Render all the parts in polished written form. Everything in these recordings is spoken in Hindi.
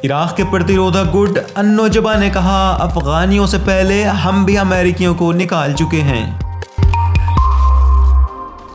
इराक के प्रतिरोधक गुट अन्नोजबा ने कहा, अफगानियों से पहले हम भी अमेरिकियों को निकाल चुके हैं।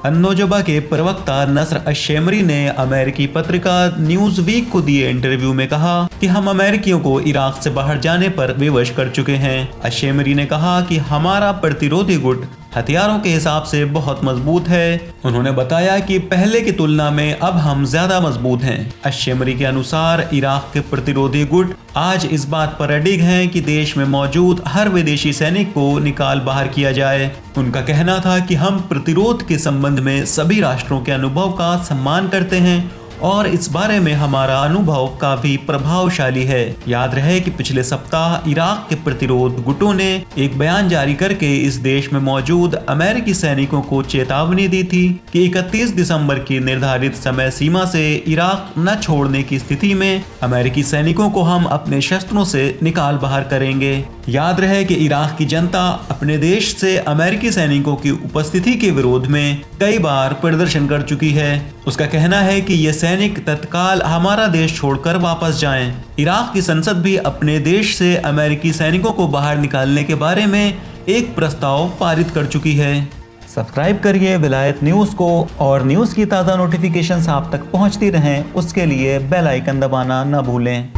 अन्नोजबा के प्रवक्ता नसर अश-शेमरी ने अमेरिकी पत्रिका न्यूज़ वीक को दिए इंटरव्यू में कहा कि हम अमेरिकियों को इराक से बाहर जाने पर विवश कर चुके हैं। अश-शेमरी ने कहा कि हमारा प्रतिरोधी गुट हथियारों के हिसाब से बहुत मजबूत है। उन्होंने बताया कि पहले की तुलना में अब हम ज्यादा मजबूत हैं। अश-शेमरी के अनुसार इराक के प्रतिरोधी गुट आज इस बात पर अडिग हैं कि देश में मौजूद हर विदेशी सैनिक को निकाल बाहर किया जाए। उनका कहना था कि हम प्रतिरोध के संबंध में सभी राष्ट्रों के अनुभव का सम्मान करते हैं और इस बारे में हमारा अनुभव काफी प्रभावशाली है। याद रहे कि पिछले सप्ताह इराक के प्रतिरोध गुटों ने एक बयान जारी करके इस देश में मौजूद अमेरिकी सैनिकों को चेतावनी दी थी कि 31 दिसंबर की निर्धारित समय सीमा से इराक न छोड़ने की स्थिति में अमेरिकी सैनिकों को हम अपने शस्त्रों से निकाल बाहर करेंगे। याद रहे कि इराक की जनता अपने देश से अमेरिकी सैनिकों की उपस्थिति के विरोध में कई बार प्रदर्शन कर चुकी है। उसका कहना है कि ये सैनिक तत्काल हमारा देश छोड़कर वापस जाएं। इराक की संसद भी अपने देश से अमेरिकी सैनिकों को बाहर निकालने के बारे में एक प्रस्ताव पारित कर चुकी है। सब्सक्राइब करिए विलायत न्यूज़ को और न्यूज़ की ताज़ा नोटिफिकेशंस आप तक पहुंचती रहें, उसके लिए बेल आइकन दबाना न भूलें।